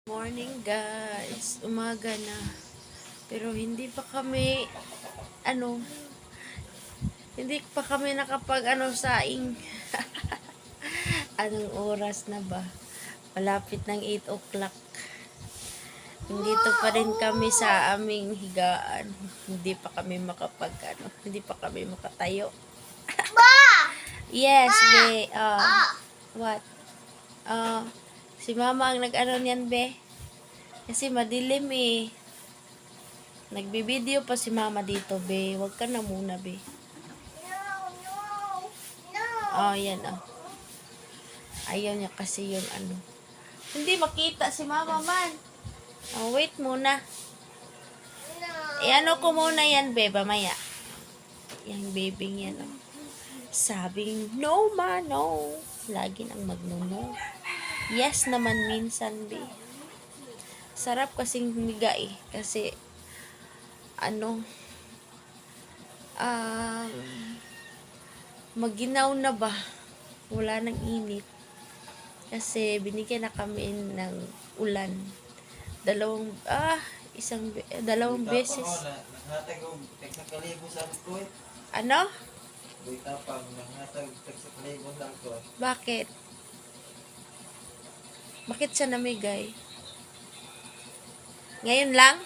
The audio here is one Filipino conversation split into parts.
Morning guys, umaga na. Pero hindi pa kami ano, hindi pa kami nakapag saing. Anong oras na ba? Malapit ng 8 o'clock. Nandito pa rin kami sa aming higaan. Hindi pa kami makapag hindi pa kami makatayo. Yes, be. What? Si mama ang nag-ano niyan, be. Kasi madilim eh. Nagbibideo pa si mama dito, be. Huwag ka na muna, be. Oh, yan, oh. Ayaw niya kasi yung Hindi makita si mama man. Oh, wait muna. Ano ko muna yan, be, mamaya. Yang baby yan, oh. Sabing, no ma, no. Lagi nang magno-no. Yes naman minsan, be. Sarap kasing humiga eh. Kasi, maginaw na ba? Wala nang init. Kasi binigyan na kami ng ulan. Dalawang beses. Ano? Bakit? Bakit siya namigay? Ngayon lang?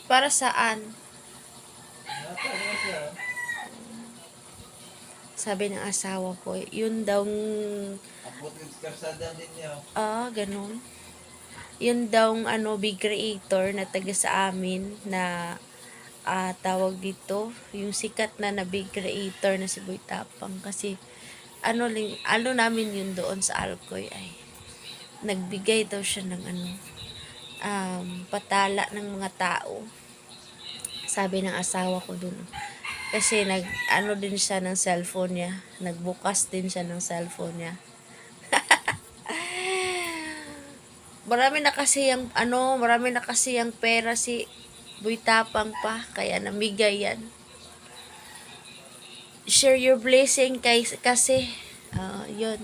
Para saan? Sabi ng asawa ko, yun daw ganun. Yun daw big creator na taga sa amin na tawag dito, yung sikat na big creator na si Boy Tapang. Kasi namin yun doon sa Alcoy ay nagbigay daw siya ng patala ng mga tao. Sabi ng asawa ko dun. Kasi din siya ng cellphone niya. Nagbukas din siya ng cellphone niya. marami na kasi yung pera si Boy Tapang pa. Kaya namigay yan. Share your blessing kasi yun.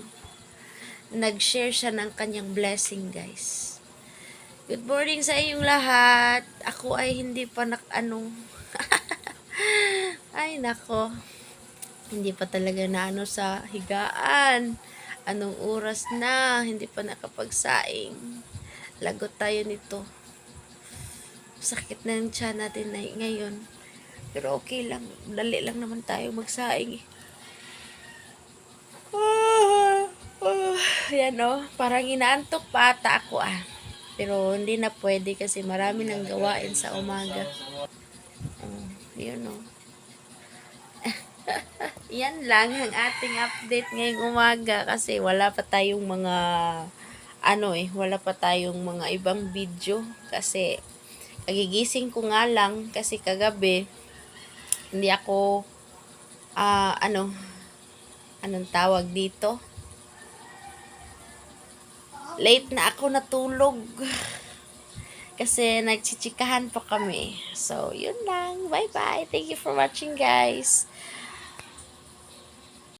Nag-share siya ng kanyang blessing, guys. Good morning sa inyong lahat. Ako ay hindi pa ay nako. Hindi pa talaga na sa higaan. Anong oras na? Hindi pa nakapagsaing. Lagot tayo nito. Sakit na yung tiyan natin ngayon. Pero okay lang. Dali lang naman tayo magsaing. Yan parang inaantok pa ata ako Pero hindi na pwede kasi marami nang gawain sa umaga. Yun Yan lang ang ating update ngayong umaga kasi wala pa tayong mga ibang video kasi kagigising ko nga lang kasi kagabi hindi ako anong tawag dito, late na ako natulog kasi nagchichikahan pa kami. So yun lang, bye bye, thank you for watching guys.